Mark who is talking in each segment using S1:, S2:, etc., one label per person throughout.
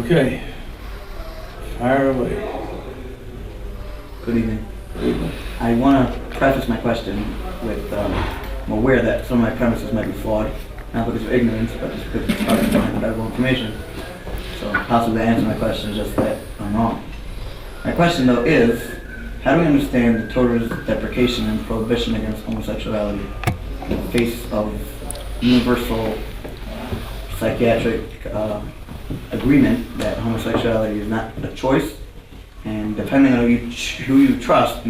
S1: Okay. Fire away.
S2: Good evening.
S1: Good evening.
S2: I want to preface my question with, I'm aware that some of my premises might be flawed, not because of ignorance, but just because it's hard to find reliable information. So possibly the answer to my question is just that I'm wrong. My question though is, how do we understand the Torah's deprecation and prohibition against homosexuality in the face of universal psychiatric agreement that homosexuality is not a choice, and depending on who you trust, the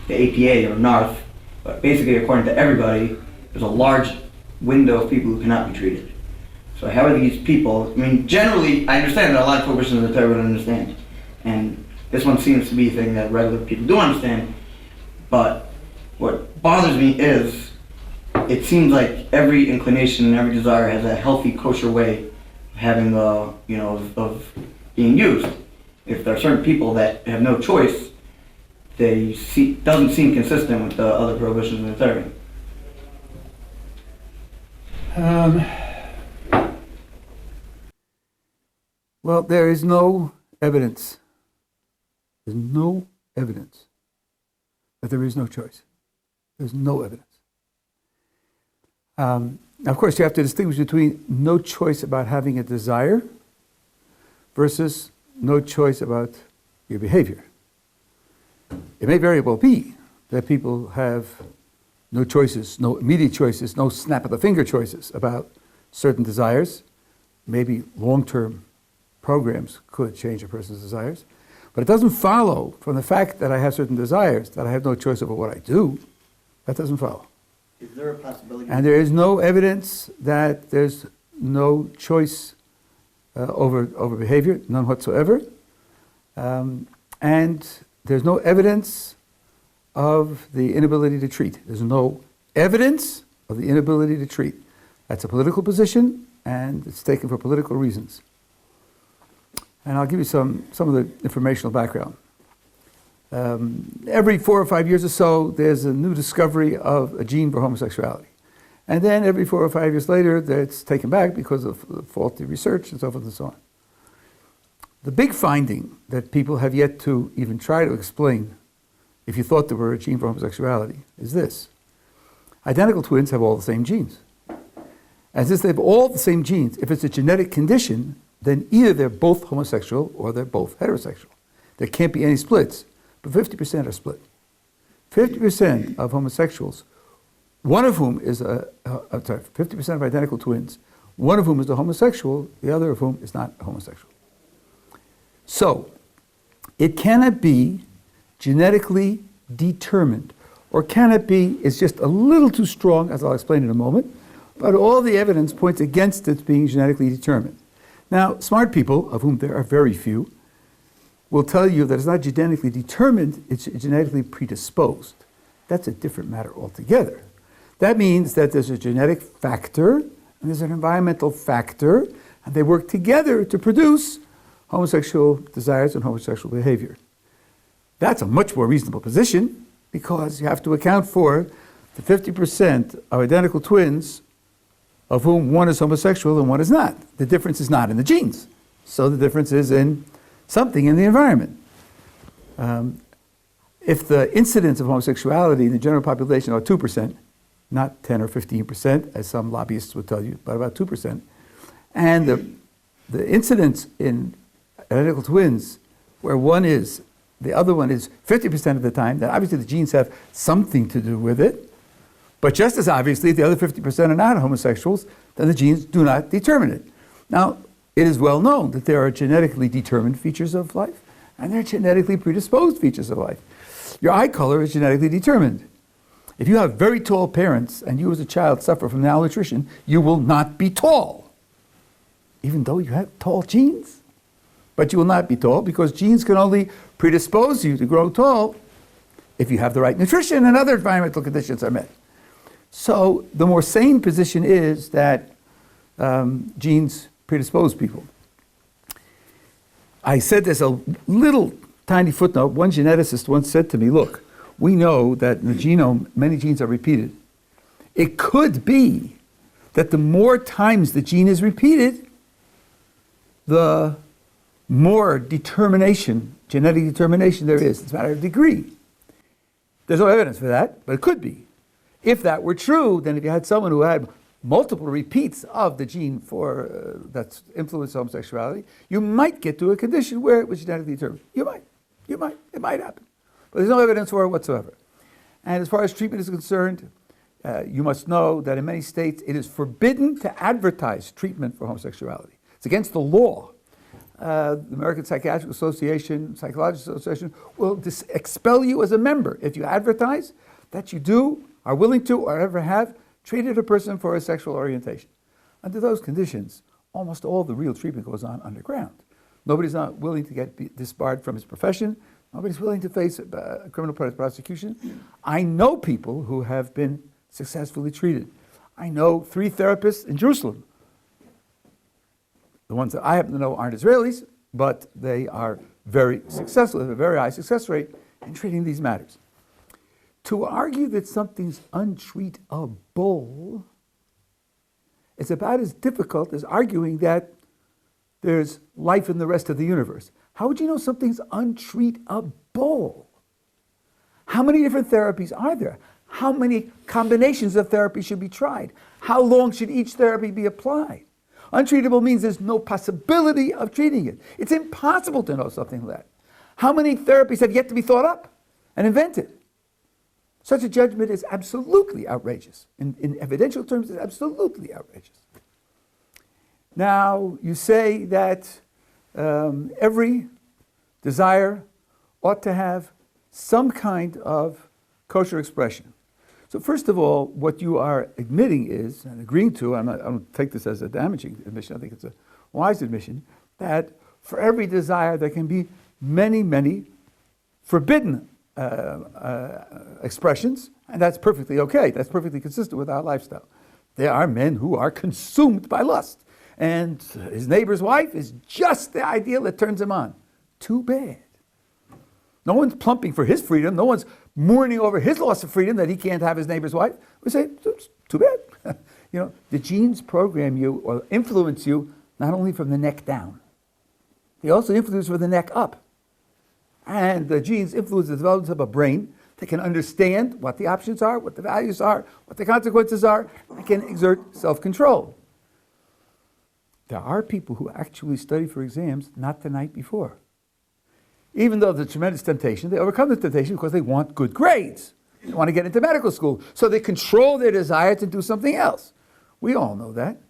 S2: APA or NARTH, but basically according to everybody, there's a large window of people who cannot be treated. So how are these people, generally, I understand that a lot of prohibitions in the Torah don't understand, and this one seems to be a thing that regular people do understand, but what bothers me is, it seems like every inclination and every desire has a healthy, kosher way of having of being used. If there are certain people that have no choice, doesn't seem consistent with the other prohibitions in the Torah.
S3: Well, there is no evidence. There's no evidence that there is no choice. There's no evidence. Of course, you have to distinguish between no choice about having a desire versus no choice about your behavior. It may very well be that people have no choices, no immediate choices, no snap of the finger choices about certain desires. Maybe long-term programs could change a person's desires. But it doesn't follow from the fact that I have certain desires that I have no choice over what I do. That doesn't follow.
S2: Is there a possibility?
S3: And there is no evidence that there's no choice over behavior, none whatsoever. And there's no evidence of the inability to treat. There's no evidence of the inability to treat. That's a political position, and it's taken for political reasons. And I'll give you some of the informational background. Every 4 or 5 years or so, there's a new discovery of a gene for homosexuality. And then every 4 or 5 years later, it's taken back because of faulty research and so forth and so on. The big finding that people have yet to even try to explain, if you thought there were a gene for homosexuality, is this. Identical twins have all the same genes. And since they have all the same genes, if it's a genetic condition, then either they're both homosexual or they're both heterosexual. There can't be any splits, but 50% are split. 50% of homosexuals, one of whom is 50% of identical twins, one of whom is a homosexual, the other of whom is not a homosexual. So, it cannot be genetically determined, or can it be, it's just a little too strong, as I'll explain in a moment, but all the evidence points against it being genetically determined. Now, smart people, of whom there are very few, will tell you that it's not genetically determined, it's genetically predisposed. That's a different matter altogether. That means that there's a genetic factor and there's an environmental factor, and they work together to produce homosexual desires and homosexual behavior. That's a much more reasonable position because you have to account for the 50% of identical twins of whom one is homosexual and one is not. The difference is not in the genes. So the difference is in something in the environment. If the incidence of homosexuality in the general population are 2%, not 10 or 15%, as some lobbyists would tell you, but about 2%, and the incidence in identical twins, where one is, the other one is 50% of the time, then obviously the genes have something to do with it. But just as obviously, if the other 50% are not homosexuals, then the genes do not determine it. Now, it is well known that there are genetically determined features of life, and there are genetically predisposed features of life. Your eye color is genetically determined. If you have very tall parents, and you as a child suffer from malnutrition, you will not be tall, even though you have tall genes. But you will not be tall because genes can only predispose you to grow tall if you have the right nutrition and other environmental conditions are met. So the more sane position is that genes predispose people. I said there's a little tiny footnote. One geneticist once said to me, look, we know that in the genome many genes are repeated. It could be that the more times the gene is repeated, the more determination, genetic determination there is. It's a matter of degree. There's no evidence for that, but it could be. If that were true, then if you had someone who had multiple repeats of the gene for that's influenced homosexuality, you might get to a condition where it was genetically determined. You might. It might happen. But there's no evidence for it whatsoever. And as far as treatment is concerned, you must know that in many states it is forbidden to advertise treatment for homosexuality. It's against the law. The American Psychiatric Association, Psychological Association will expel you as a member if you advertise that you do, are willing to, or ever have treated a person for a sexual orientation. Under those conditions, almost all the real treatment goes on underground. Nobody's not willing to get disbarred from his profession. Nobody's willing to face criminal prosecution. I know people who have been successfully treated. I know 3 therapists in Jerusalem. The ones that I happen to know aren't Israelis, but they are very successful. They have a very high success rate in treating these matters. To argue that something's untreatable is about as difficult as arguing that there's life in the rest of the universe. How would you know something's untreatable? How many different therapies are there? How many combinations of therapy should be tried? How long should each therapy be applied? Untreatable means there's no possibility of treating it. It's impossible to know something like that. How many therapies have yet to be thought up and invented? Such a judgment is absolutely outrageous. In evidential terms, it's absolutely outrageous. Now, you say that every desire ought to have some kind of kosher expression. So first of all, what you are admitting is, and agreeing to, I don't take this as a damaging admission, I think it's a wise admission, that for every desire there can be many, many forbidden expressions, and that's perfectly okay. That's perfectly consistent with our lifestyle. There are men who are consumed by lust, and his neighbor's wife is just the ideal that turns him on. Too bad. No one's plumping for his freedom. No one's mourning over his loss of freedom that he can't have his neighbor's wife. We say, it's too bad. The genes program you or influence you not only from the neck down, they also influence from the neck up. And the genes influence the development of a brain that can understand what the options are, what the values are, what the consequences are, and can exert self-control. There are people who actually study for exams not the night before. Even though there's tremendous temptation, they overcome the temptation because they want good grades. They want to get into medical school. So they control their desire to do something else. We all know that.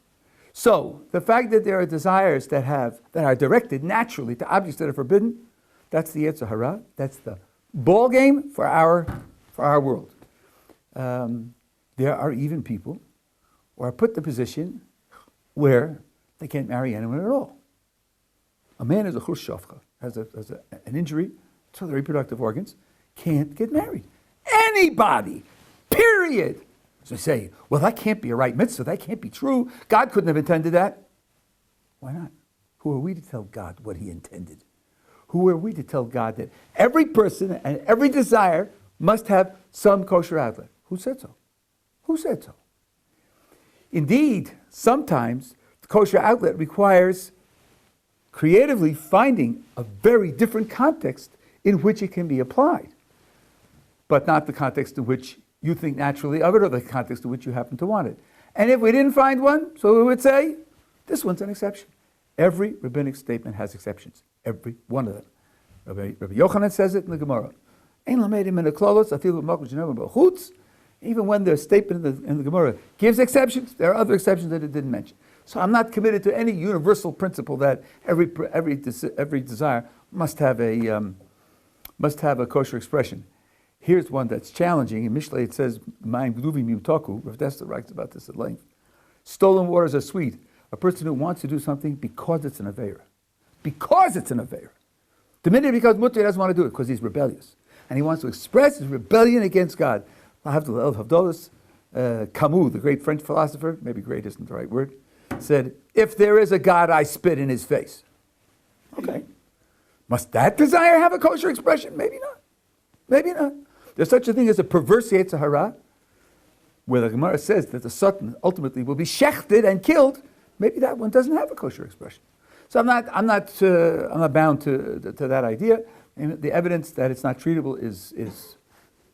S3: So the fact that there are desires that are directed naturally to objects that are forbidden, that's the Yetzer Hara. That's the ball game for our world. There are even people who are put in a position where they can't marry anyone at all. A man is a chushavka, has an injury to the reproductive organs, can't get married. Anybody, period. So they say, well, that can't be a right mitzvah. That can't be true. God couldn't have intended that. Why not? Who are we to tell God what he intended? Who are we to tell God that every person and every desire must have some kosher outlet? Who said so? Who said so? Indeed, sometimes the kosher outlet requires creatively finding a very different context in which it can be applied, but not the context in which you think naturally of it or the context in which you happen to want it. And if we didn't find one, so we would say, this one's an exception. Every rabbinic statement has exceptions, every one of them. Rabbi Yochanan says it in the Gemara. Even when the statement in the Gemara gives exceptions, there are other exceptions that it didn't mention. So I'm not committed to any universal principle that every desire must have a kosher expression. Here's one that's challenging. In Mishlei it says, "Ma'im gduvim yumtaku." Rav Dessler writes about this at length. Stolen waters are sweet. A person who wants to do something because it's an aveira. Because it's an aveira. The minute because mutter doesn't want to do it because he's rebellious. And he wants to express his rebellion against God. Camus, the great French philosopher, maybe great isn't the right word, said, if there is a God, I spit in his face. Okay. Must that desire have a kosher expression? Maybe not. Maybe not. There's such a thing as a perverse Yetzer Hara, where the Gemara says that the Satan ultimately will be shechted and killed. Maybe that one doesn't have a kosher expression. So I'm not bound to that idea. And the evidence that it's not treatable is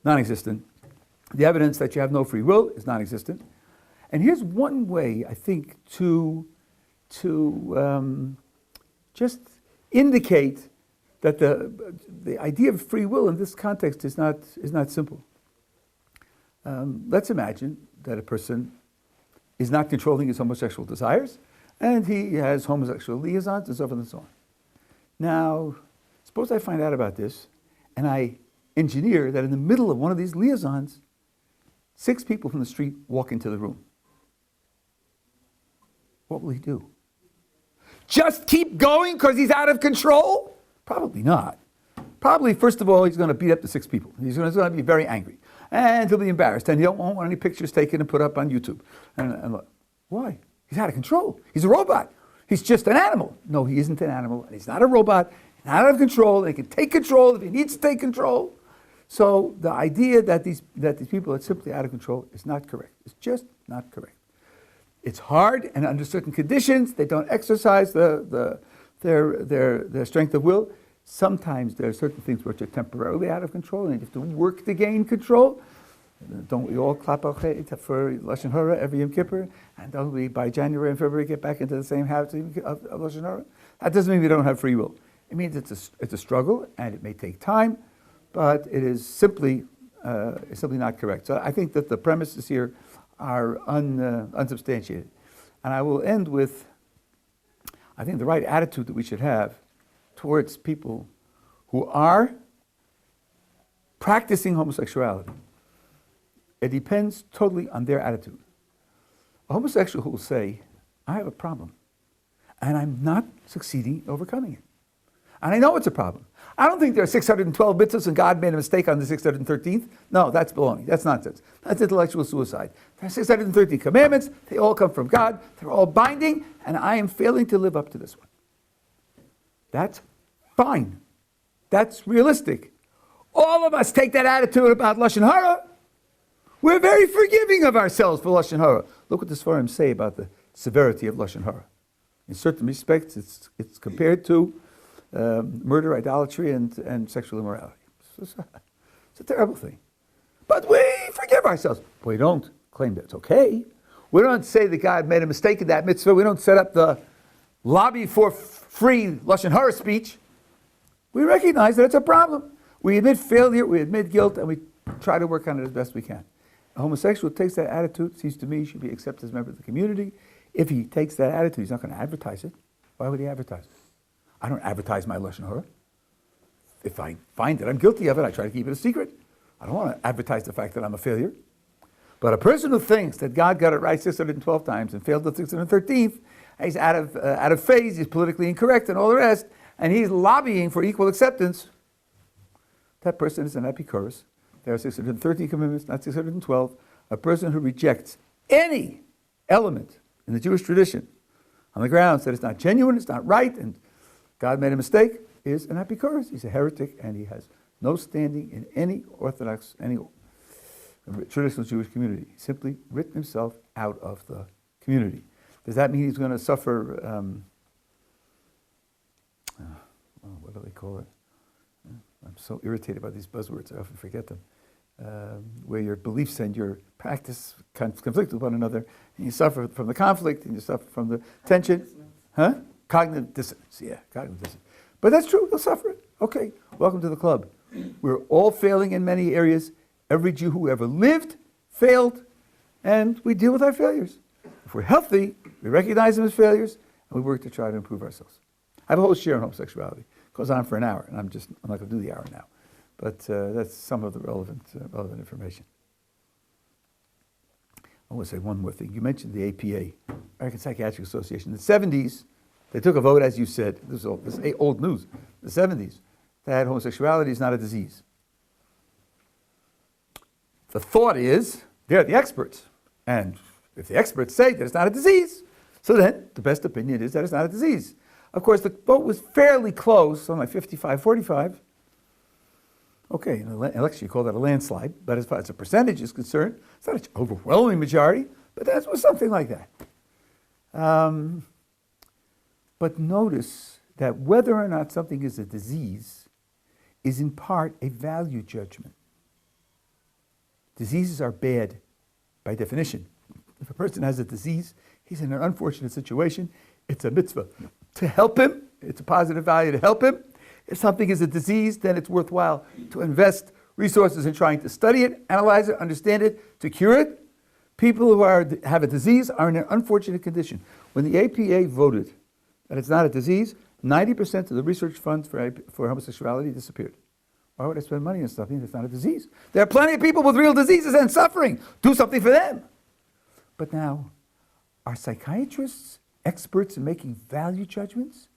S3: non-existent. The evidence that you have no free will is non-existent. And here's one way, I think, to just indicate that the idea of free will in this context is not simple. Let's imagine that a person is not controlling his homosexual desires, and he has homosexual liaisons and so forth and so on. Now, suppose I find out about this, and I engineer that in the middle of one of these liaisons, 6 people from the street walk into the room. What will he do? Just keep going because he's out of control? Probably not. Probably, first of all, he's going to beat up the 6 people. He's going to be very angry. And he'll be embarrassed. And he don't want any pictures taken and put up on YouTube. And look, why? He's out of control. He's a robot. He's just an animal. No, he isn't an animal. And he's not a robot. He's not out of control. And he can take control if he needs to take control. So the idea that these people are simply out of control is not correct. It's just not correct. It's hard, and under certain conditions, they don't exercise their strength of will. Sometimes there are certain things which are temporarily out of control, and you have to work to gain control. Don't we all clap for Lashon Hara every Yom Kippur? And don't we, by January and February, get back into the same habits of Lashon Hara? That doesn't mean we don't have free will. It means it's a struggle, and it may take time, but it is simply not correct. So I think that the premises here are unsubstantiated. And I will end with, I think, the right attitude that we should have towards people who are practicing homosexuality. It depends totally on their attitude. A homosexual who will say, I have a problem, and I'm not succeeding in overcoming it. And I know it's a problem. I don't think there are 612 mitzvahs and God made a mistake on the 613th. No, that's baloney. That's nonsense. That's intellectual suicide. There are 613 commandments. They all come from God. They're all binding, and I am failing to live up to this one. That's fine. That's realistic. All of us take that attitude about Lashon Hara. We're very forgiving of ourselves for Lashon Hara. Look what the Sfarim say about the severity of Lashon Hara. In certain respects, it's compared to murder, idolatry, and sexual immorality. It's a terrible thing. But we forgive ourselves. We don't claim that it's okay. We don't say that God made a mistake in that mitzvah. We don't set up the lobby for free Lashon Hara speech. We recognize that it's a problem. We admit failure, we admit guilt, and we try to work on it as best we can. A homosexual takes that attitude, seems to me, should be accepted as a member of the community. If he takes that attitude, he's not going to advertise it. Why would he advertise it? I don't advertise my Lashon Hara. If I find that I'm guilty of it, I try to keep it a secret. I don't want to advertise the fact that I'm a failure. But a person who thinks that God got it right 612 times and failed the 613th, he's out of phase, he's politically incorrect and all the rest, and he's lobbying for equal acceptance, that person is an epicurus. There are 613 commandments, not 612. A person who rejects any element in the Jewish tradition on the grounds that it's not genuine, it's not right, and God made a mistake, is an epicurus. He's a heretic, and he has no standing in any Orthodox, any traditional Jewish community. He's simply written himself out of the community. Does that mean he's going to suffer, what do they call it? I'm so irritated by these buzzwords, I often forget them. Where your beliefs and your practice conflict with one another, and you suffer from the conflict, and you suffer from the tension. Huh? Cognitive dissonance, yeah, cognitive dissonance. But that's true, he'll suffer it. Okay, welcome to the club. We're all failing in many areas. Every Jew who ever lived failed, and we deal with our failures. If we're healthy, we recognize them as failures, and we work to try to improve ourselves. I have a whole share on homosexuality. It goes on for an hour, and I'm not going to do the hour now. But that's some of the relevant information. I want to say one more thing. You mentioned the APA, American Psychiatric Association. In the 70s, they took a vote, as you said, this is old news, the 70s, that homosexuality is not a disease. The thought is, they're the experts. And if the experts say that it's not a disease, so then the best opinion is that it's not a disease. Of course, the vote was fairly close, something like 55-45. Okay, in an election you call that a landslide, but as far as the percentage is concerned, it's not an overwhelming majority, but that was something like that. But notice that whether or not something is a disease is in part a value judgment. Diseases are bad by definition. If a person has a disease, he's in an unfortunate situation, it's a mitzvah to help him. It's a positive value to help him. If something is a disease, then it's worthwhile to invest resources in trying to study it, analyze it, understand it, to cure it. People who have a disease are in an unfortunate condition. When the APA voted that it's not a disease, 90% of the research funds for homosexuality disappeared. Why would I spend money on something that's not a disease? There are plenty of people with real diseases and suffering. Do something for them. But now, are psychiatrists experts in making value judgments?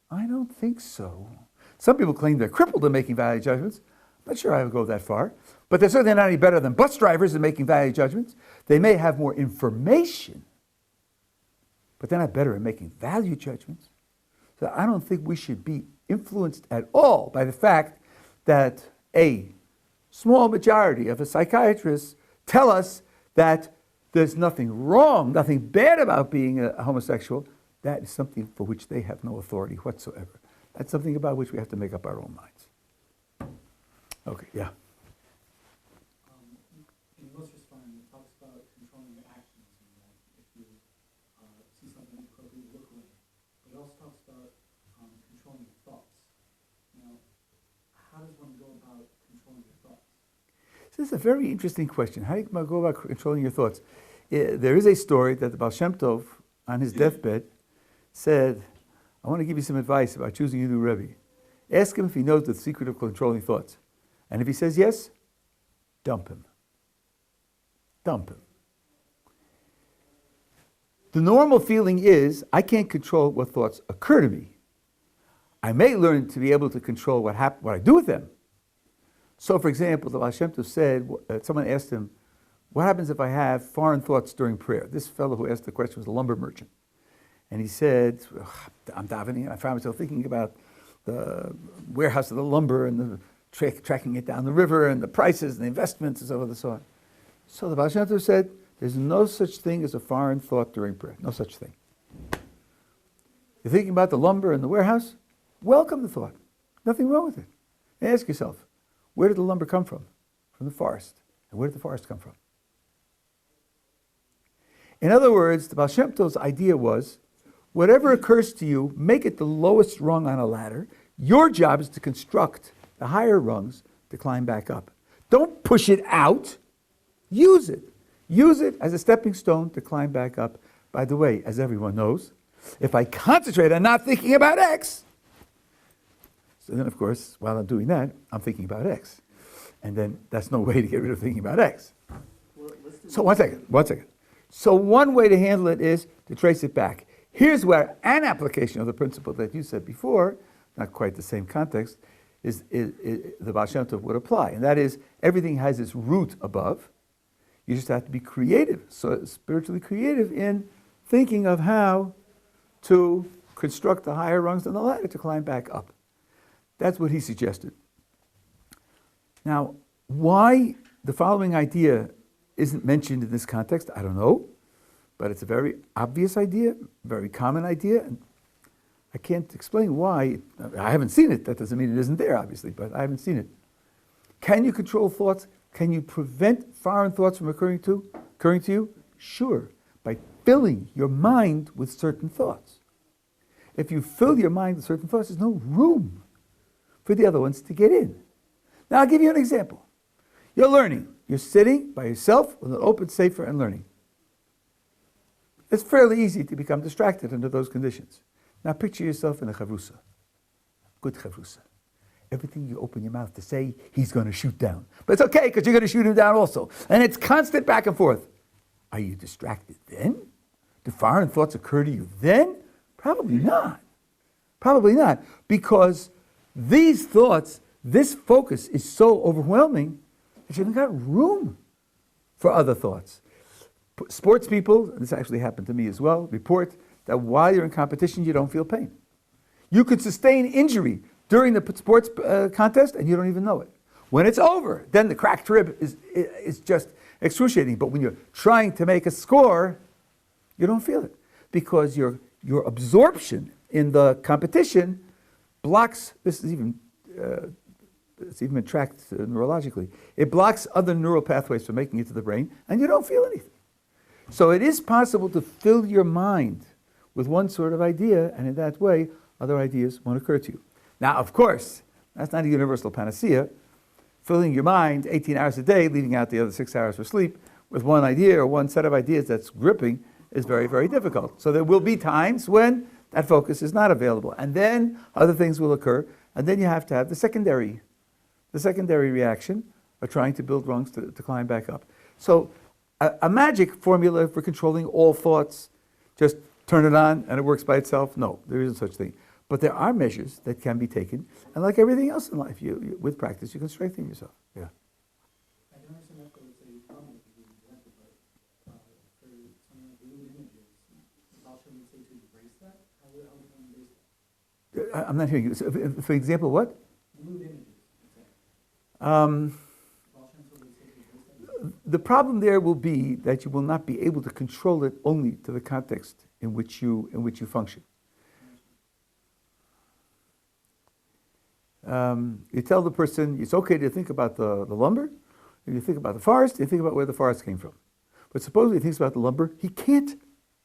S3: I don't think so. Some people claim they're crippled in making value judgments. I'm not sure I would go that far. But they're certainly not any better than bus drivers in making value judgments. They may have more information, but they're not better at making value judgments. So I don't think we should be influenced at all by the fact that a small majority of the psychiatrists tell us that there's nothing wrong, nothing bad about being a homosexual. That is something for which they have no authority whatsoever. That's something about which we have to make up our own minds. Okay, yeah.
S4: In most responding, it talks about controlling your actions, and that if you see something inappropriate, look away. But it also talks about controlling your thoughts. Now, how does one go about controlling your thoughts?
S3: This is a very interesting question. How do you go about controlling your thoughts? There is a story that the Baal Shem Tov, on his deathbed, said, I want to give you some advice about choosing a new Rebbe. Ask him if he knows the secret of controlling thoughts. And if he says yes, dump him. Dump him. The normal feeling is, I can't control what thoughts occur to me. I may learn to be able to control what I do with them. So, for example, the Baal Shem Tov said, someone asked him, what happens if I have foreign thoughts during prayer? This fellow who asked the question was a lumber merchant. And he said, I'm davening, and I found myself thinking about the warehouse of the lumber and the tracking it down the river and the prices and the investments and so on and so on. So the Baal Shem Tov said, there's no such thing as a foreign thought during prayer. No such thing. You're thinking about the lumber and the warehouse? Welcome the thought. Nothing wrong with it. And ask yourself, where did the lumber come from? From the forest. And where did the forest come from? In other words, the Baal Shem Tov's idea was, whatever occurs to you, make it the lowest rung on a ladder. Your job is to construct the higher rungs to climb back up. Don't push it out. Use it. Use it as a stepping stone to climb back up. By the way, as everyone knows, if I concentrate on not thinking about X, so then, of course, while I'm doing that, I'm thinking about X. And then that's no way to get rid of thinking about X. So one second. So one way to handle it is to trace it back. Here's where an application of the principle that you said before, not quite the same context, is the Baal Shem Tov would apply. And that is, everything has its root above. You just have to be creative, so spiritually creative in thinking of how to construct the higher rungs on the ladder to climb back up. That's what he suggested. Now, why the following idea isn't mentioned in this context, I don't know. But it's a very obvious idea, very common idea, and I can't explain why. I haven't seen it. That doesn't mean it isn't there, obviously, but I haven't seen it. Can you control thoughts? Can you prevent foreign thoughts from occurring to you? Sure, by filling your mind with certain thoughts. If you fill your mind with certain thoughts, there's no room for the other ones to get in. Now, I'll give you an example. You're learning. You're sitting by yourself with an open sefer and learning. It's fairly easy to become distracted under those conditions. Now picture yourself in a chavrusa, good chavrusa. Everything you open your mouth to say, he's going to shoot down. But it's okay, because you're going to shoot him down also. And it's constant back and forth. Are you distracted then? Do foreign thoughts occur to you then? Probably not. Probably not. Because these thoughts, this focus is so overwhelming that you haven't got room for other thoughts. Sports people, this actually happened to me as well, report that while you're in competition, you don't feel pain. You could sustain injury during the sports contest and you don't even know it. When it's over, then the cracked rib is just excruciating. But when you're trying to make a score, you don't feel it because your absorption in the competition blocks, this is even, it's even been tracked neurologically, it blocks other neural pathways from making it to the brain, and you don't feel anything. So it is possible to fill your mind with one sort of idea, and in that way, other ideas won't occur to you. Now, of course, that's not a universal panacea. Filling your mind 18 hours a day, leaving out the other 6 hours for sleep, with one idea or one set of ideas that's gripping is very, very difficult. So there will be times when that focus is not available. And then other things will occur, and then you have to have the secondary reaction of trying to build rungs to climb back up. So a magic formula for controlling all thoughts, just turn it on and it works by itself? No, there isn't such thing. But there are measures that can be taken, and like everything else in life, with practice, you can strengthen yourself. Yeah.
S4: I don't understand that it's a problem with the example, but for something like vivid images, how should we say to embrace that? How would one embrace that?
S3: I'm not hearing you. So, for example, what?
S4: Vivid images.
S3: The problem there will be that you will not be able to control it only to the context in which you function. You tell the person it's okay to think about the lumber, and you think about the forest, you think about where the forest came from. But supposedly he thinks about the lumber, he can't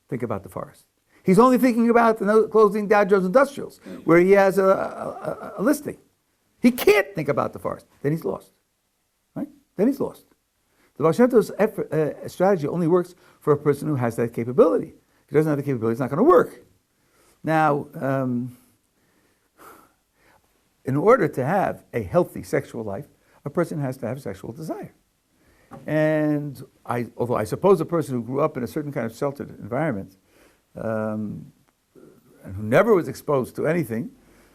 S3: think about the forest. He's only thinking about the closing Dow Jones Industrials, where he has a listing. He can't think about the forest. Then he's lost. Right? Then he's lost. The Baal Shem Tov's strategy only works for a person who has that capability. If he doesn't have the capability, it's not going to work. Now, in order to have a healthy sexual life, a person has to have sexual desire. And although I suppose a person who grew up in a certain kind of sheltered environment and who never was exposed to anything,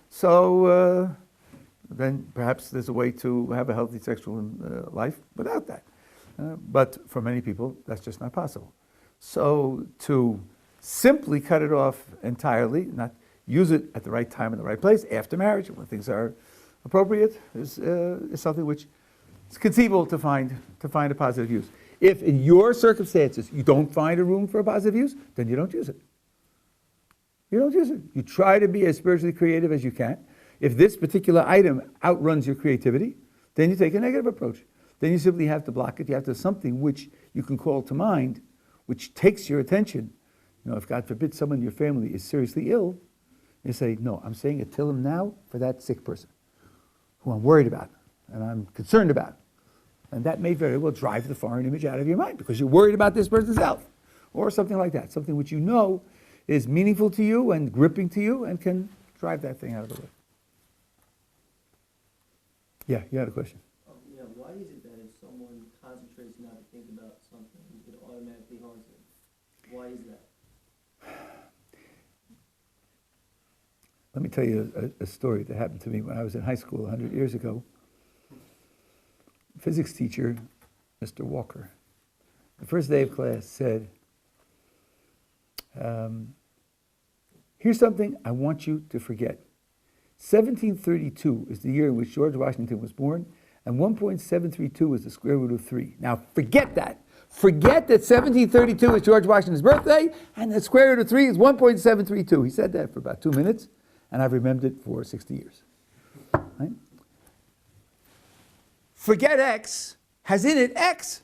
S3: so then perhaps there's a way to have a healthy sexual life without that. But for many people, that's just not possible. So to simply cut it off entirely, not use it at the right time in the right place, after marriage, when things are appropriate, is something which is conceivable to find a positive use. If in your circumstances you don't find a room for a positive use, then you don't use it. You don't use it. You try to be as spiritually creative as you can. If this particular item outruns your creativity, then you take a negative approach. Then you simply have to block it. You have to have something which you can call to mind, which takes your attention. You know, if God forbid someone in your family is seriously ill, you say, no, I'm saying a Tehillim now for that sick person who I'm worried about and I'm concerned about. And that may very well drive the foreign image out of your mind because you're worried about this person's health or something like that, something which you know is meaningful to you and gripping to you and can drive that thing out of the way. Yeah, you had a question.
S5: Yeah, why is it that if someone concentrates not to think about something, it automatically haunts them? Why is that?
S3: Let me tell you a story that happened to me when I was in high school 100 years ago. Physics teacher, Mr. Walker, the first day of class said, here's something I want you to forget. 1732 is the year in which George Washington was born, and 1.732 is the square root of 3. Now, forget that. Forget that 1732 is George Washington's birthday, and the square root of 3 is 1.732. He said that for about 2 minutes, and I've remembered it for 60 years. Right? Forget X has in it X.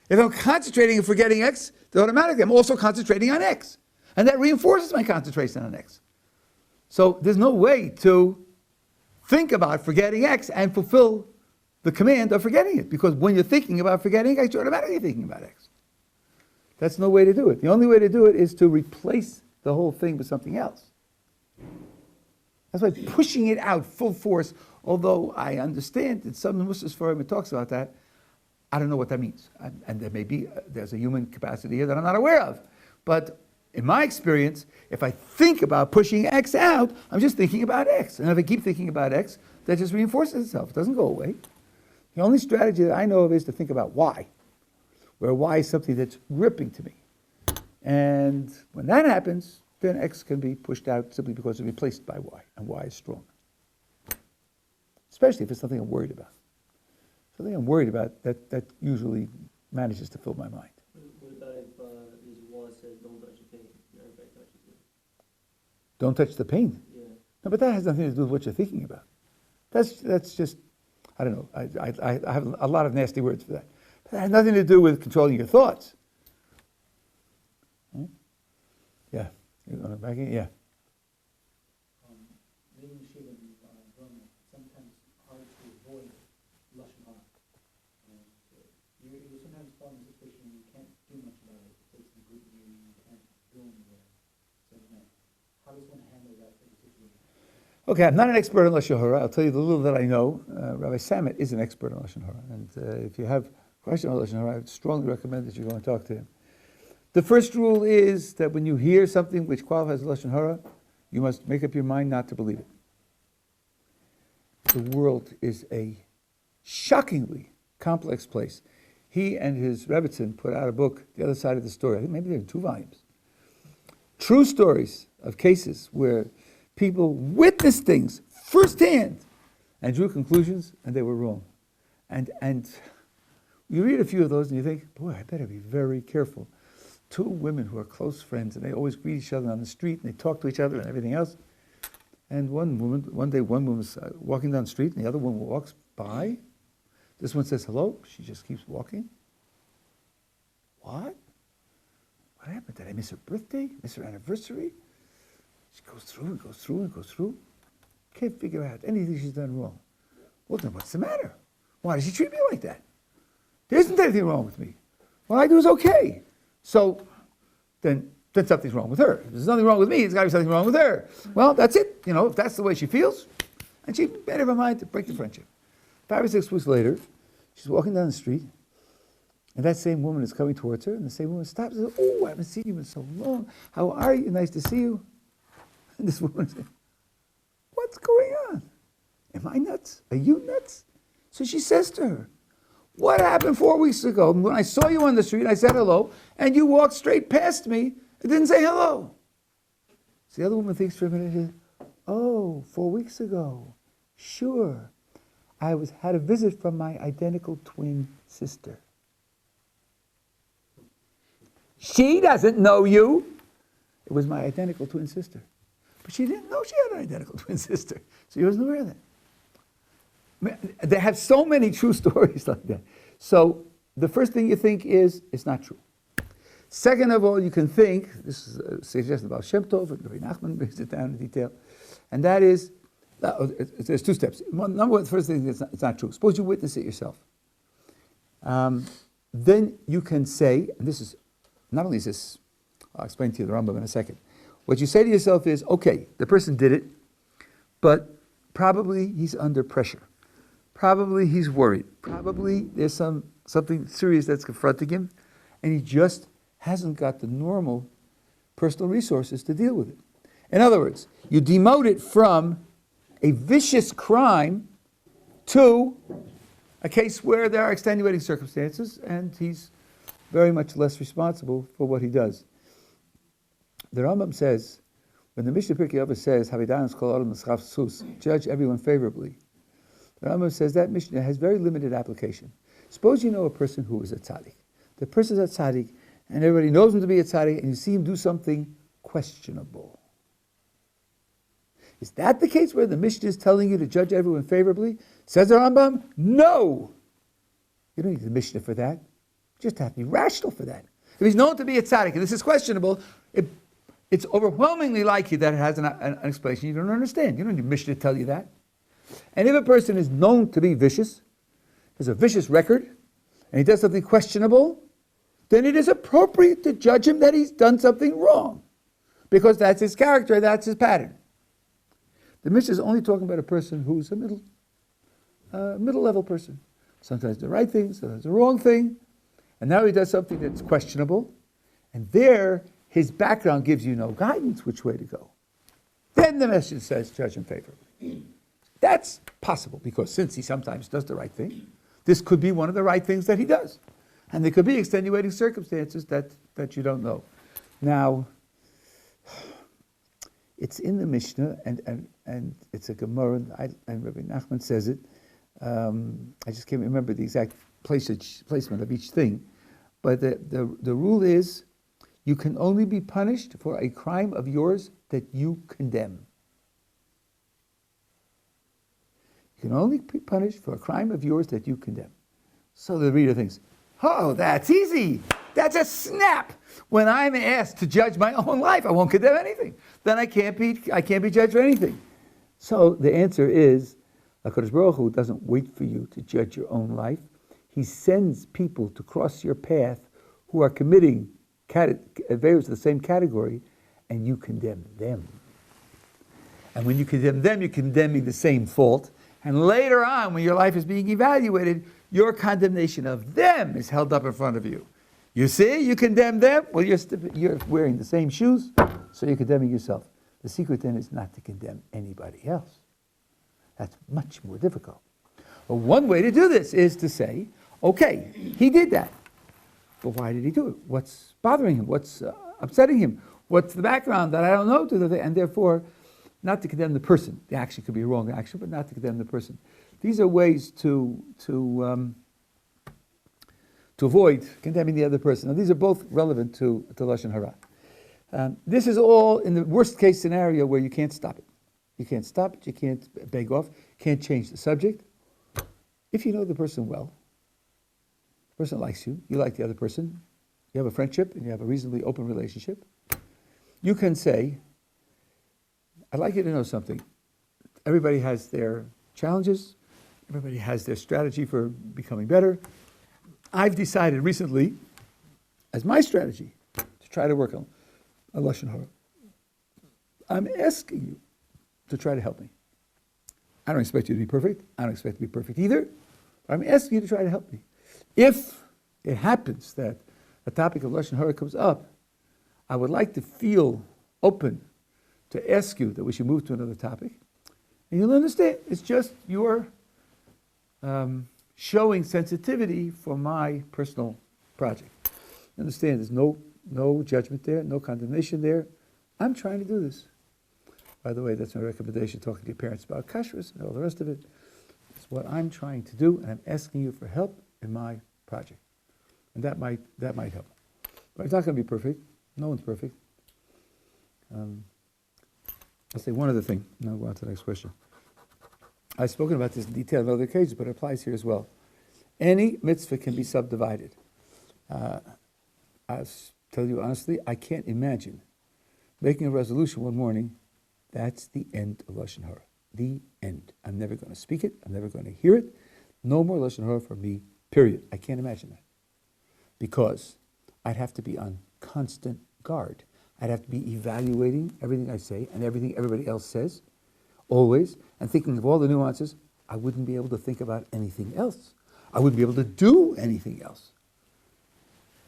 S3: If I'm concentrating and forgetting X, then automatically I'm also concentrating on X. And that reinforces my concentration on X. So there's no way to think about forgetting X and fulfill the command of forgetting it. Because when you're thinking about forgetting X, you're automatically thinking about X. That's no way to do it. The only way to do it is to replace the whole thing with something else. That's why pushing it out full force, although I understand that some Muslims forum it talks about that, I don't know what that means. And there may be, there's a human capacity here that I'm not aware of. But in my experience, if I think about pushing X out, I'm just thinking about X. And if I keep thinking about X, that just reinforces itself. It doesn't go away. The only strategy that I know of is to think about Y, where Y is something that's gripping to me. And when that happens, then X can be pushed out simply because it's replaced by Y, and Y is strong. Especially if it's something I'm worried about. Something I'm worried about, that usually manages to fill my mind.
S5: What about if there's a law that says don't touch a pig and everybody touches
S3: Don't touch the paint.
S5: Yeah.
S3: No, but that has nothing to do with what you're thinking about. That's just, I don't know. I have a lot of nasty words for that. But that has nothing to do with controlling your thoughts. Hmm? Yeah. You want to back in? Yeah.
S4: Maybe in the shape of Burma, sometimes hard to avoid lashon hara. And you sometimes fall in a situation where you can't do much about it. It takes some good you, you can't go anywhere. So, how does one handle that type of situation?
S3: Okay, I'm not an expert on lashon hara. I'll tell you the little that I know. Rabbi Samet is an expert on lashon hara, and if you have questions on lashon hara, I would strongly recommend that you go and talk to him. The first rule is that when you hear something which qualifies as lashon hara, you must make up your mind not to believe it. The world is a shockingly complex place. He and his Rebbitzin put out a book, The Other Side of the Story. I think maybe they're in 2 volumes. True stories of cases where people witnessed things firsthand and drew conclusions, and they were wrong. And you read a few of those and you think, boy, I better be very careful. 2 women who are close friends, and they always greet each other on the street, and they talk to each other and everything else. And one day one woman was walking down the street, and the other woman walks by. This one says hello. She just keeps walking. What? What happened? Did I miss her birthday? Miss her anniversary? She goes through and goes through and goes through. Can't figure out anything she's done wrong. Well, then what's the matter? Why does she treat me like that? There isn't anything wrong with me. What I do is okay. So then something's wrong with her. If there's nothing wrong with me, there's got to be something wrong with her. Well, that's it. If that's the way she feels. And she made up her mind to break the friendship. 5 or 6 weeks later, she's walking down the street, and that same woman is coming towards her, and the same woman stops and says, oh, I haven't seen you in so long. How are you? Nice to see you. And this woman says, what's going on? Am I nuts? Are you nuts? So she says to her, what happened 4 weeks ago? When I saw you on the street, I said hello, and you walked straight past me and didn't say hello. So the other woman thinks for a minute, and says, oh, 4 weeks ago. Sure. I had a visit from my identical twin sister. She doesn't know you. It was my identical twin sister. But she didn't know she had an identical twin sister. So she wasn't aware of that. They have so many true stories like that. So the first thing you think is, it's not true. Second of all, you can think, this is suggested about Shem Tov, and Rabbi Nachman brings it down in detail, and that is, there's 2 steps. Number one, the first thing is it's not true. Suppose you witness it yourself. Then you can say, and this is, not only is this, I'll explain to you the Rambam in a second. What you say to yourself is, okay, the person did it, but probably he's under pressure. Probably he's worried. Probably there's something serious that's confronting him, and he just hasn't got the normal personal resources to deal with it. In other words, you demote it from a vicious crime to a case where there are extenuating circumstances, and he's very much less responsible for what he does. The Rambam says, when the Mishnah Pirkei Avos says, "Havidanos kol adam l'schaf sus," judge everyone favorably, the Rambam says that Mishnah has very limited application. Suppose you know a person who is a tzaddik. The person is a tzaddik, and everybody knows him to be a tzaddik, and you see him do something questionable. Is that the case where the Mishnah is telling you to judge everyone favorably? Says the Rambam, no! You don't need the Mishnah for that. You just have to be rational for that. If he's known to be a tzaddik, and this is questionable, it's overwhelmingly likely that it has an explanation you don't understand. You don't need Mishnah to tell you that. And if a person is known to be vicious, has a vicious record, and he does something questionable, then it is appropriate to judge him that he's done something wrong. Because that's his character, that's his pattern. The Mishnah is only talking about a person who's a middle-level person. Sometimes the right thing, sometimes the wrong thing. And now he does something that's questionable. And there, his background gives you no guidance which way to go. Then the Mishnah says, judge him favorably. That's possible, because since he sometimes does the right thing, this could be one of the right things that he does. And there could be extenuating circumstances that you don't know. Now, it's in the Mishnah, and it's a Gemara, and Rabbi Nachman says it. I just can't remember the exact placement of each thing. But the rule is, You can only be punished for a crime of yours that you condemn. You can only be punished for a crime of yours that you condemn. So the reader thinks, oh, that's easy. That's a snap. When I'm asked to judge my own life, I won't condemn anything. Then I can't be judged for anything. So the answer is, HaKadosh Baruch Hu doesn't wait for you to judge your own life. He sends people to cross your path who are committing various of the same category, and you condemn them. And when you condemn them, you're condemning the same fault. And later on, when your life is being evaluated, your condemnation of them is held up in front of you. You see, you condemn them. Well, you're wearing the same shoes, so you're condemning yourself. The secret then is not to condemn anybody else. That's much more difficult. But one way to do this is to say, okay, he did that. But why did he do it? What's bothering him? What's upsetting him? What's the background that I don't know to the thing? And therefore, not to condemn the person. The action could be a wrong action, but not to condemn the person. These are ways to avoid condemning the other person. Now, these are both relevant to Lashon Hara. This is all in the worst case scenario where you can't stop it. You can't stop it, you can't beg off, can't change the subject. If you know the person well, the person likes you, you like the other person, you have a friendship and you have a reasonably open relationship, you can say, I'd like you to know something. Everybody has their challenges, everybody has their strategy for becoming better. I've decided recently, as my strategy, to try to work on Lashon Hara. I'm asking you to try to help me. I don't expect you to be perfect. I don't expect to be perfect either. But I'm asking you to try to help me. If it happens that a topic of Lashon Hara comes up, I would like to feel open to ask you that we should move to another topic. And you'll understand, it's just your showing sensitivity for my personal project. Understand, there's no judgment there, no condemnation there. I'm trying to do this. By the way, that's my recommendation, talking to your parents about kashrus and all the rest of it. It's what I'm trying to do, and I'm asking you for help in my project. And that might help. But it's not going to be perfect. No one's perfect. I'll say one other thing, and I'll go on to the next question. I've spoken about this in detail on other occasions, but it applies here as well. Any mitzvah can be subdivided. I'll tell you honestly, I can't imagine making a resolution one morning, that's the end of Lashon Hara. The end. I'm never going to speak it. I'm never going to hear it. No more Lashon Hara for me, period. I can't imagine that. Because I'd have to be on constant guard. I'd have to be evaluating everything I say and everything everybody else says, always, and thinking of all the nuances. I wouldn't be able to think about anything else. I wouldn't be able to do anything else.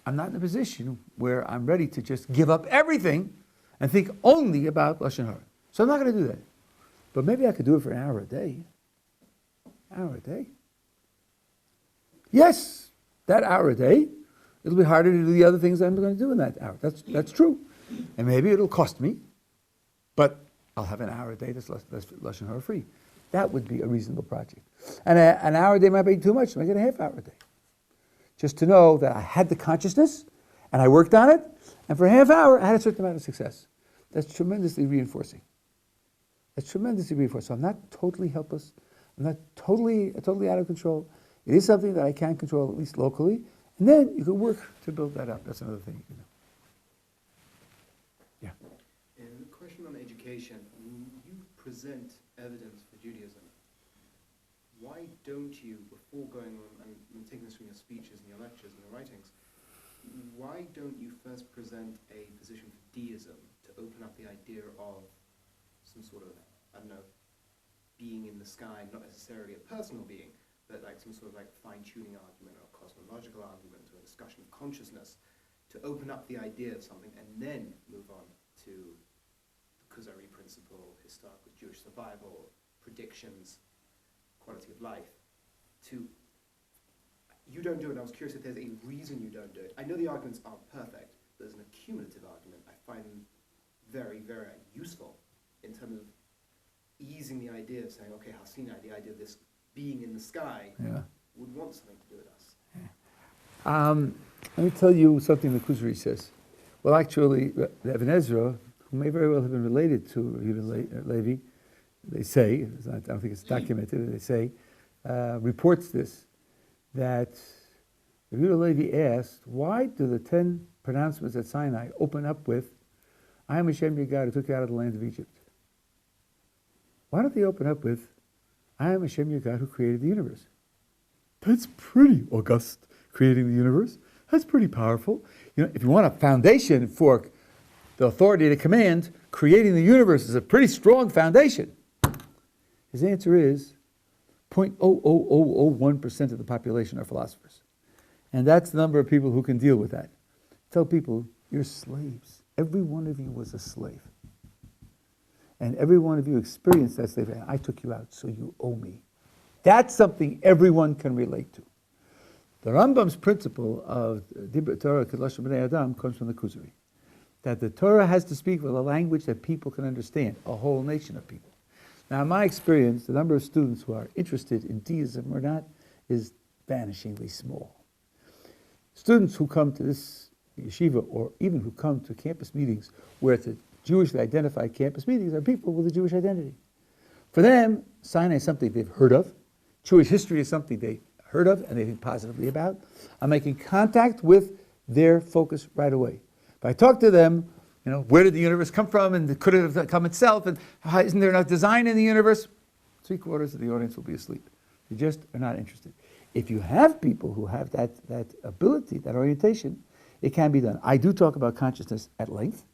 S3: I'm not in a position where I'm ready to just give up everything and think only about Lashon Hara. So I'm not going to do that. But maybe I could do it for an hour a day. An hour a day. Yes, that hour a day, it'll be harder to do the other things I'm going to do in that hour. That's true. And maybe it'll cost me, but I'll have an hour a day that's Lashon Hara free. That would be a reasonable project. And an hour a day might be too much, so I get a half hour a day. Just to know that I had the consciousness, and I worked on it, and for a half hour, I had a certain amount of success. That's tremendously reinforcing. That's tremendously reinforcing. So I'm not totally helpless. I'm not totally out of control. It is something that I can control, at least locally, and then you can work to build that up. That's another thing you can do. Yeah.
S6: And a question on education. You present evidence for Judaism. Why don't you, before going on, and I'm taking this from your speeches and your lectures and your writings, why don't you first present a position for deism to open up the idea of some sort of, I don't know, being in the sky, not necessarily a personal being, but like some sort of like fine-tuning argument or cosmological argument or a discussion of consciousness, to open up the idea of something and then move on to the Kuzari principle, historical Jewish survival, predictions, quality of life. You don't do it. I was curious if there's a reason you don't do it. I know the arguments aren't perfect. There's an accumulative argument I find very, very useful in terms of easing the idea of saying, okay, Hasina, the idea of this being in the sky would want something to do with us.
S3: Let me tell you something the Kuzari says. Well, actually, Ibn Ezra, who may very well have been related to Yehuda Levi, they say, I don't think it's documented, they say, reports this, that Yehuda Levi asked, why do the 10 pronouncements at Sinai open up with, I am Hashem your God who took you out of the land of Egypt? Why don't they open up with, I am Hashem your God who created the universe? That's pretty august, creating the universe. That's pretty powerful. You know, if you want a foundation for the authority to command, creating the universe is a pretty strong foundation. His answer is 0.00001% of the population are philosophers. And that's the number of people who can deal with that. Tell people, you're slaves. Every one of you was a slave. And every one of you experienced that slavery. I took you out, so you owe me. That's something everyone can relate to. The Rambam's principle of Dibra Torah Kedoshim B'nei Adam comes from the Kuzari. That the Torah has to speak with a language that people can understand, a whole nation of people. Now, in my experience, the number of students who are interested in deism or not is vanishingly small. Students who come to this yeshiva, or even who come to campus meetings where it's a Jewishly identified campus meetings, are people with a Jewish identity. For them, Sinai is something they've heard of. Jewish history is something they heard of and they think positively about. I'm making contact with their focus right away. If I talk to them, you know, where did the universe come from, and could it have come itself, and isn't there enough design in the universe? 3/4 of the audience will be asleep. They just are not interested. If you have people who have that ability, that orientation, it can be done. I do talk about consciousness at length,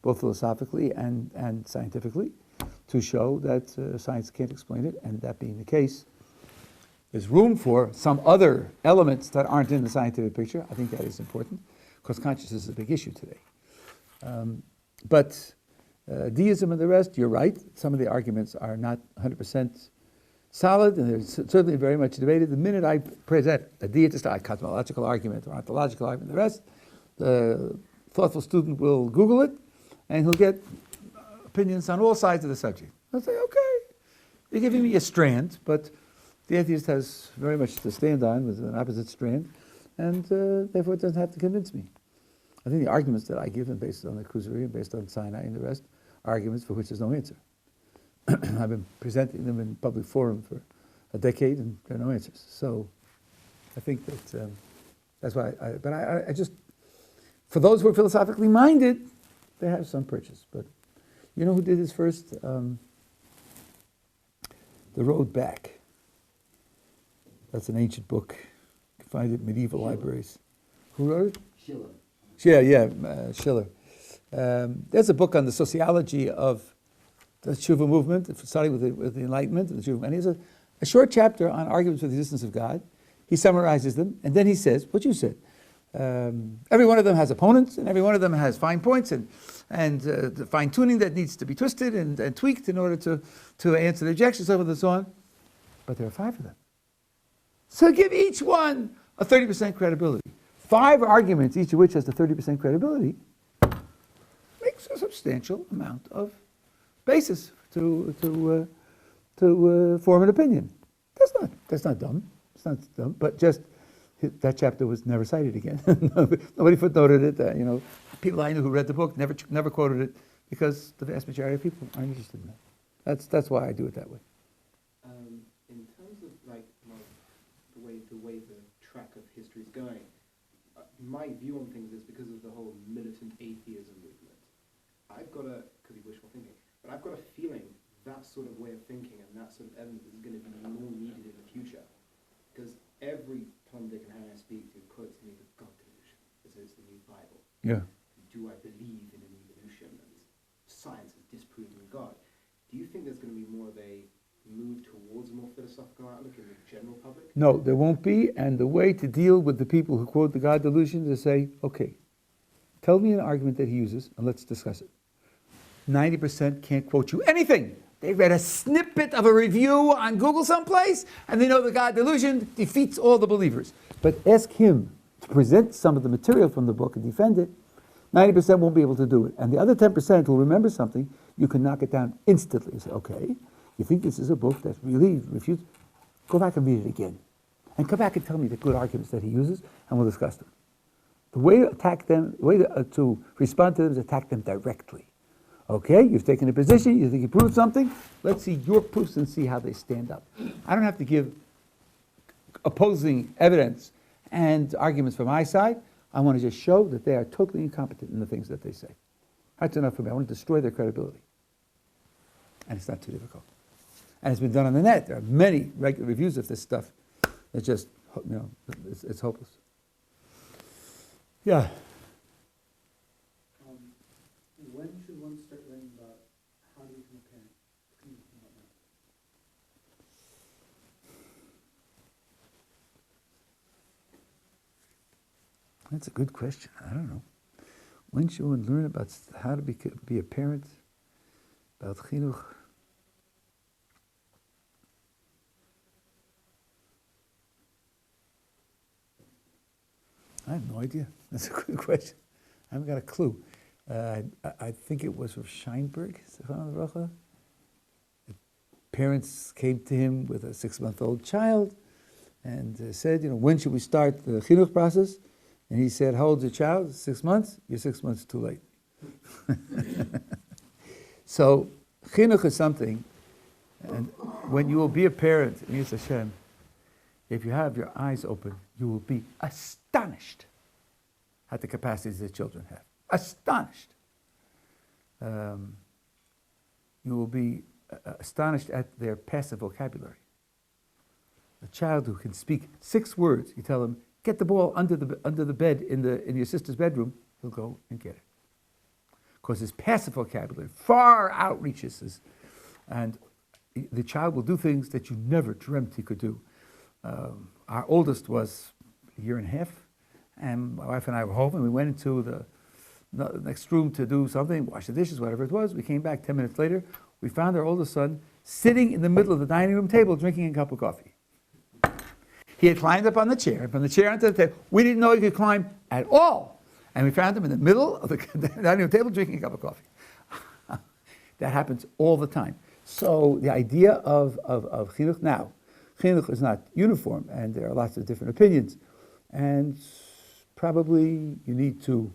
S3: both philosophically and scientifically, to show that science can't explain it, and that being the case, there's room for some other elements that aren't in the scientific picture. I think that is important, because consciousness is a big issue today. But deism and the rest, you're right, some of the arguments are not 100% solid, and they're certainly very much debated. The minute I present a deist, a cosmological argument or ontological argument, the rest, the thoughtful student will Google it, and he'll get opinions on all sides of the subject. I'll say, okay, you're giving me a strand, but the atheist has very much to stand on with an opposite strand, and therefore it doesn't have to convince me. I think the arguments that I give, and based on the Kuzari and based on Sinai and the rest, are arguments for which there's no answer. I've been presenting them in public forum for a decade, and there are no answers. So I think that that's why I just, for those who are philosophically minded, they have some purchase. But you know who did this first? The Road Back. That's an ancient book. You can find it in medieval libraries. Who wrote it?
S5: Schiller.
S3: Schiller. There's a book on the sociology of the Tshuva movement, starting with the Enlightenment and the Tshuva. And he has a short chapter on arguments for the existence of God. He summarizes them, and then he says what you said. Every one of them has opponents, and every one of them has fine points and the fine tuning that needs to be twisted and tweaked in order to answer the objections, so forth and so on. But there are 5 of them. So give each one a 30% credibility. 5 arguments, each of which has the 30% credibility, makes a substantial amount of basis to form an opinion. That's not dumb. It's not dumb. But just that chapter was never cited again. Nobody footnoted it. People I knew who read the book never quoted it, because the vast majority of people aren't interested in that. That's why I do it that way.
S6: In terms of the way the track of history is going, my view on things is because of the whole militant atheism movement. Could be wishful thinking, but I've got a feeling that sort of way of thinking and that sort of evidence is going to be more needed in the future, because every Tom, Dick, and Harry I speak to quotes me the God delusion, as it's the new Bible.
S3: Yeah.
S6: Do I believe in an evolution? And science has disproven God. Do you think there's going to be more of a move towards a more philosophical outlook in the general public?
S3: No, there won't be. And the way to deal with the people who quote the God delusion is to say, okay, tell me an argument that he uses, and let's discuss it. 90% can't quote you anything. They read a snippet of a review on Google someplace, and they know the God delusion defeats all the believers. But ask him to present some of the material from the book and defend it. 90% won't be able to do it. And the other 10% will remember something. You can knock it down instantly. You say, okay, you think this is a book that really refutes? Go back and read it again. And come back and tell me the good arguments that he uses, and we'll discuss them. The way to attack them, the way to respond to them is attack them directly. Okay, you've taken a position, you think you proved something, let's see your proofs and see how they stand up. I don't have to give opposing evidence and arguments from my side. I want to just show that they are totally incompetent in the things that they say. That's enough for me. I want to destroy their credibility. And it's not too difficult. And it's been done on the net. There are many regular reviews of this stuff. It's just, it's hopeless. Yeah.
S4: When should one start learning about how to become a parent? And whatnot?
S3: That's a good question. I don't know. When should one learn about how to be a parent? About chinuch? I have no idea. That's a good question. I haven't got a clue. I think it was with Scheinberg, Stefan Rocha. Parents came to him with a 6-month-old child and said, when should we start the chinuch process? And he said, how old's your child? 6 months? You're 6 months too late. So chinuch is something, and when you will be a parent, in Yis Hashem, if you have your eyes open, you will be astonished at the capacities that children have. Astonished. You will be astonished at their passive vocabulary. A child who can speak 6 words, you tell him, get the ball under the bed in your sister's bedroom, he'll go and get it. Because his passive vocabulary far outreaches, and the child will do things that you never dreamt he could do. Our oldest was a year and a half, and my wife and I were home, and we went into the next room to do something, wash the dishes, whatever it was. We came back 10 minutes later. We found our oldest son sitting in the middle of the dining room table drinking a cup of coffee. He had climbed up on the chair, and from the chair onto the table. We didn't know he could climb at all. And we found him in the middle of the dining room table drinking a cup of coffee. That happens all the time. So the idea of chinuch now, chinuch is not uniform, and there are lots of different opinions. And probably you need to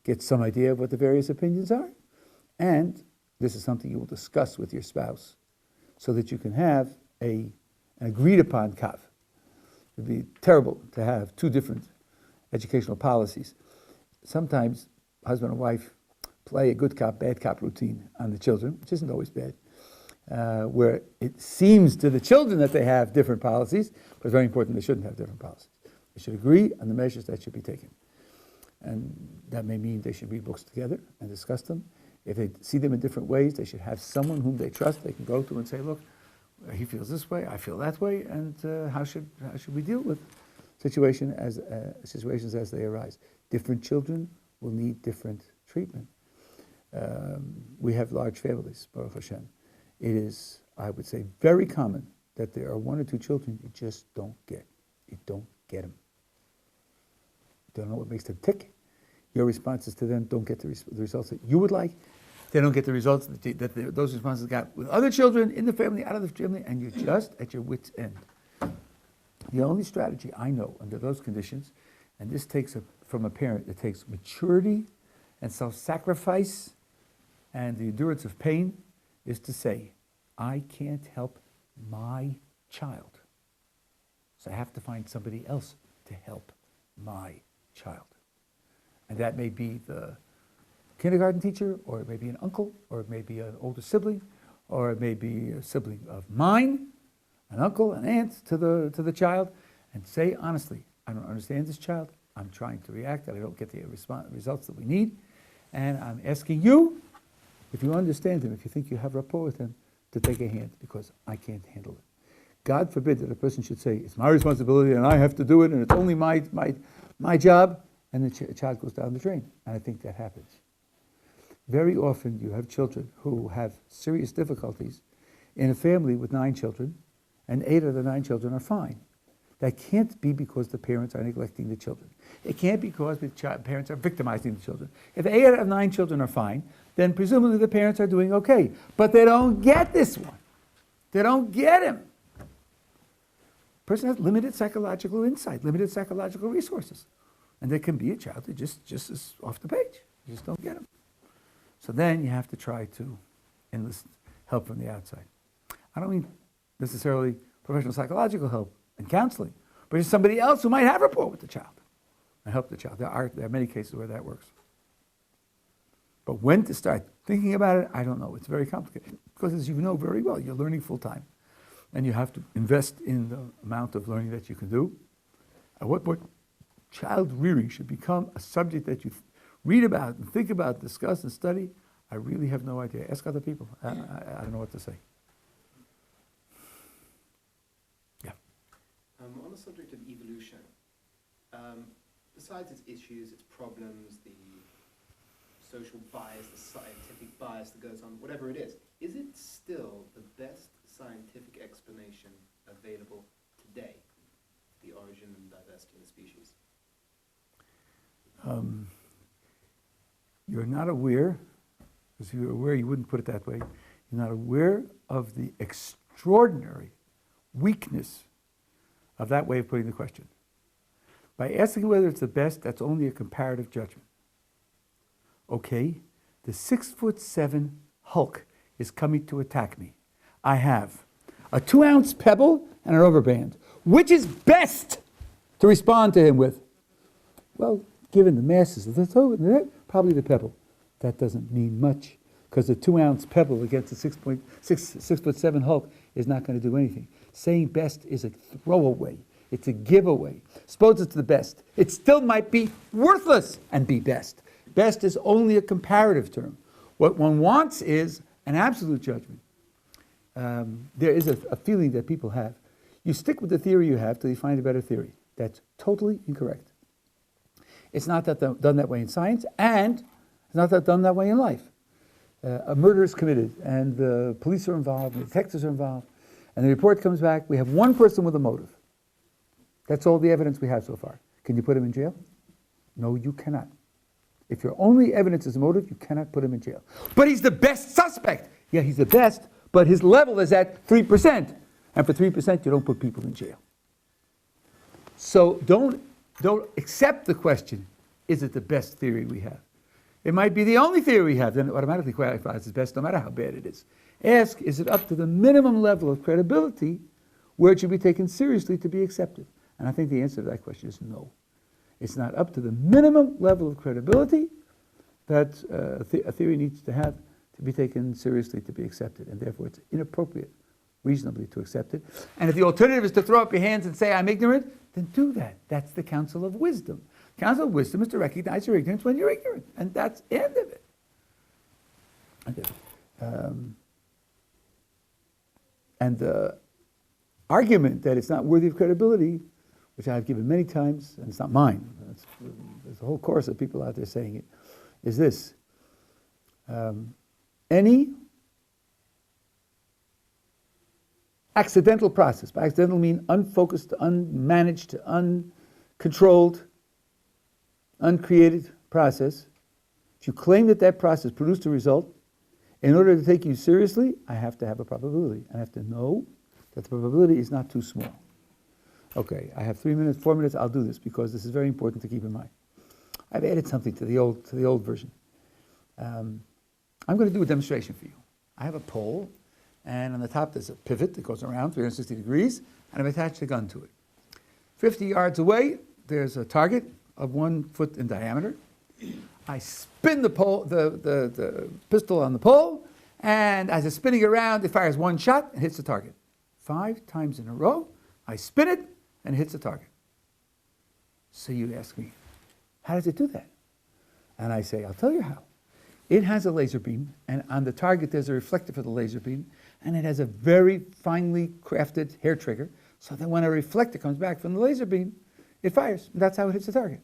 S3: get some idea of what the various opinions are. And this is something you will discuss with your spouse so that you can have an agreed upon kav. It would be terrible to have 2 different educational policies. Sometimes husband and wife play a good cop, bad cop routine on the children, which isn't always bad, where it seems to the children that they have different policies, but it's very important they shouldn't have different policies. They should agree on the measures that should be taken. And that may mean they should read books together and discuss them. If they see them in different ways, they should have someone whom they trust they can go to and say, look, he feels this way, I feel that way, and how should we deal with situations as they arise? Different children will need different treatment. We have large families, Baruch Hashem. It is, I would say, very common that there are 1 or 2 children you just don't get. You don't get them. You don't know what makes them tick. Your responses to them don't get the results that you would like. They don't get the results that those responses got with other children, in the family, out of the family, and you're just at your wit's end. The only strategy I know under those conditions, and this takes from a parent, it takes maturity and self-sacrifice and the endurance of pain, is to say, I can't help my child. So I have to find somebody else to help my child. And that may be the kindergarten teacher, or it may be an uncle, or it may be an older sibling, or it may be a sibling of mine, an uncle, an aunt to the child, and say honestly, I don't understand this child, I'm trying to react, and I don't get the results that we need, and I'm asking you, if you understand him, if you think you have rapport with him, to take a hand, because I can't handle it. God forbid that a person should say, it's my responsibility and I have to do it, and it's only my job, and the child goes down the drain. And I think that happens. Very often you have children who have serious difficulties in a family with 9 children, and 8 of the 9 children are fine. That can't be because the parents are neglecting the children. It can't be because the parents are victimizing the children. If 8 out of 9 children are fine, then presumably the parents are doing okay. But they don't get this one. They don't get him. The person has limited psychological insight, limited psychological resources. And there can be a child who just is off the page. You just don't get them. So then you have to try to enlist help from the outside. I don't mean necessarily professional psychological help and counseling, but it's somebody else who might have rapport with the child and help the child. There are many cases where that works. But when to start thinking about it, I don't know. It's very complicated because, as you know very well, you're learning full time, and you have to invest in the amount of learning that you can do. At what point, child rearing should become a subject that you read about and think about, discuss and study. I really have no idea. Ask other people. I don't know what to say. Yeah.
S6: On the subject of evolution, besides its issues, its problems, the social bias, the scientific bias that goes on, whatever it is it still the best scientific explanation available today for the origin and diversity of the species?
S3: You're not aware, because if you were aware, you wouldn't put it that way. You're not aware of the extraordinary weakness of that way of putting the question. By asking whether it's the best, that's only a comparative judgment. Okay, the 6'7" Hulk is coming to attack me. I have a 2-ounce pebble and a rubber band. Which is best to respond to him with? Well, given the masses of the toe, probably the pebble. That doesn't mean much, because the 2-ounce pebble against a 6'7" Hulk is not going to do anything. Saying best is a throwaway. It's a giveaway. Suppose it's the best. It still might be worthless and be best. Best is only a comparative term. What one wants is an absolute judgment. There is a feeling that people have. You stick with the theory you have till you find a better theory. That's totally incorrect. It's not done that way in science, and it's not done that way in life. A murder is committed, and the police are involved, and the detectives are involved, and the report comes back. We have one person with a motive. That's all the evidence we have so far. Can you put him in jail? No, you cannot. If your only evidence is a motive, you cannot put him in jail. But he's the best suspect. Yeah, he's the best, but his level is at 3%. And for 3%, you don't put people in jail. So don't accept the question, is it the best theory we have? It might be the only theory we have, then it automatically qualifies as best no matter how bad it is. Ask, is it up to the minimum level of credibility where it should be taken seriously to be accepted? And I think the answer to that question is no. It's not up to the minimum level of credibility that a theory needs to have to be taken seriously to be accepted, and therefore it's inappropriate reasonably to accept it. And if the alternative is to throw up your hands and say, I'm ignorant, then do that. That's the counsel of wisdom. Counsel of wisdom is to recognize your ignorance when you're ignorant, and that's the end of it. And the argument that it's not worthy of credibility, which I've given many times, and it's not mine, there's a whole chorus of people out there saying it, is this. Any accidental process, by accidental I mean unfocused, unmanaged, uncontrolled, uncreated process, if you claim that that process produced a result, in order to take you seriously, I have to have a probability. I have to know that the probability is not too small. Okay, I have 3 minutes, 4 minutes, I'll do this because this is very important to keep in mind. I've added something to the old version. I'm going to do a demonstration for you. I have a pole, and on the top there's a pivot that goes around 360 degrees, and I've attached a gun to it. 50 yards away, there's a target of 1 foot in diameter. I spin the pistol on the pole, and as it's spinning around, it fires 1 shot and hits the target. 5 times in a row, I spin it, and it hits the target. So you ask me, how does it do that? And I say, I'll tell you how. It has a laser beam, and on the target there's a reflector for the laser beam, and it has a very finely crafted hair trigger, so that when a reflector comes back from the laser beam, it fires. And that's how it hits the target.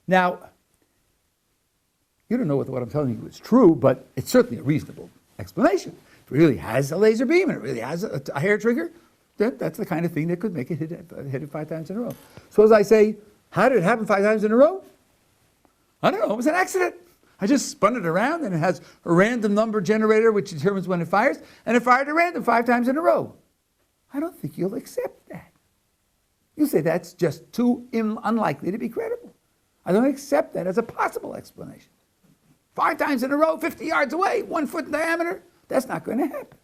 S3: Now, you don't know what I'm telling you is true, but it's certainly a reasonable explanation. If it really has a laser beam and it really has a hair trigger, then that's the kind of thing that could make it hit it 5 times in a row. So as I say, how did it happen 5 times in a row? I don't know, it was an accident. I just spun it around, and it has a random number generator which determines when it fires, and it fired at random 5 times in a row. I don't think you'll accept that. You say that's just too unlikely to be credible. I don't accept that as a possible explanation. 5 times in a row, 50 yards away, 1 foot in diameter, that's not going to happen.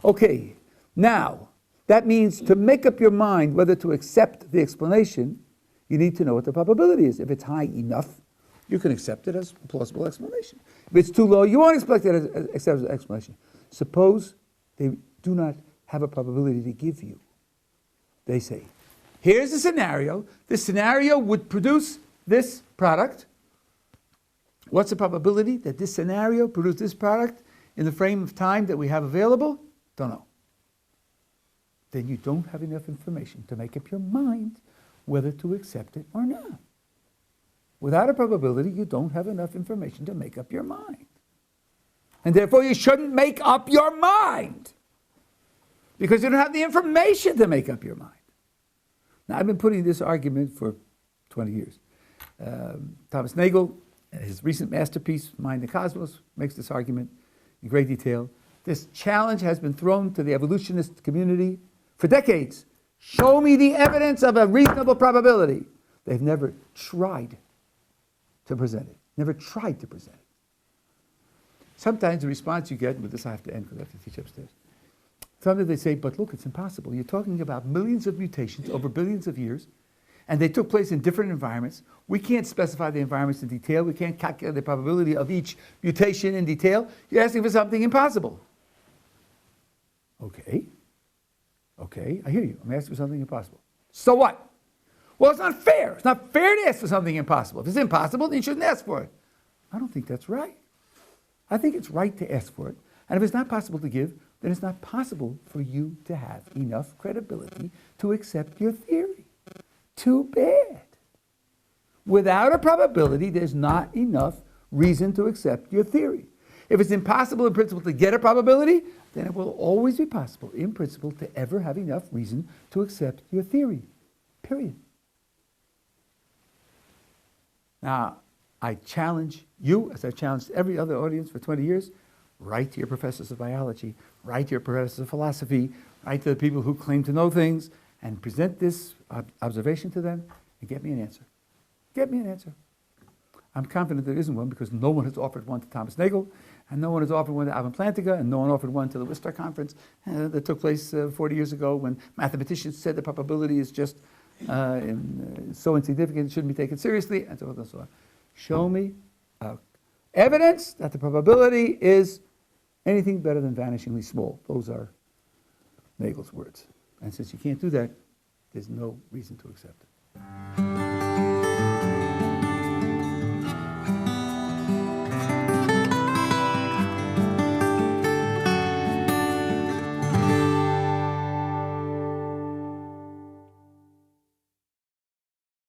S3: Okay, now, that means to make up your mind whether to accept the explanation, you need to know what the probability is. If it's high enough, you can accept it as a plausible explanation. If it's too low, you won't accept it as an explanation. Suppose they do not have a probability to give you. They say, here's a scenario. This scenario would produce this product. What's the probability that this scenario produce this product in the frame of time that we have available? Don't know. Then you don't have enough information to make up your mind whether to accept it or not. Without a probability, you don't have enough information to make up your mind. And therefore, you shouldn't make up your mind, because you don't have the information to make up your mind. Now, I've been putting this argument for 20 years. Thomas Nagel, in his recent masterpiece, Mind the Cosmos, makes this argument in great detail. This challenge has been thrown to the evolutionist community for decades. Show me the evidence of a reasonable probability. They've never tried to present it. Never tried to present it. Sometimes the response you get, with this I have to end because I have to teach upstairs. Sometimes they say, but look, it's impossible. You're talking about millions of mutations over billions of years, and they took place in different environments. We can't specify the environments in detail. We can't calculate the probability of each mutation in detail. You're asking for something impossible. Okay, I hear you. I'm asking for something impossible. So what? Well, it's not fair. It's not fair to ask for something impossible. If it's impossible, then you shouldn't ask for it. I don't think that's right. I think it's right to ask for it. And if it's not possible to give, then it's not possible for you to have enough credibility to accept your theory. Too bad. Without a probability, there's not enough reason to accept your theory. If it's impossible in principle to get a probability, then it will always be possible in principle to ever have enough reason to accept your theory. Period. Now, I challenge you, as I've challenged every other audience for 20 years, write to your professors of biology, write to your professors of philosophy, write to the people who claim to know things, and present this observation to them, and get me an answer. Get me an answer. I'm confident there isn't one, because no one has offered one to Thomas Nagel, and no one has offered one to Alvin Plantinga, and no one offered one to the Wistar Conference that took place 40 years ago, when mathematicians said the probability is just so insignificant it shouldn't be taken seriously, and so on and so on. Show me evidence that the probability is anything better than vanishingly small. Those are Nagel's words. And since you can't do that, there's no reason to accept it.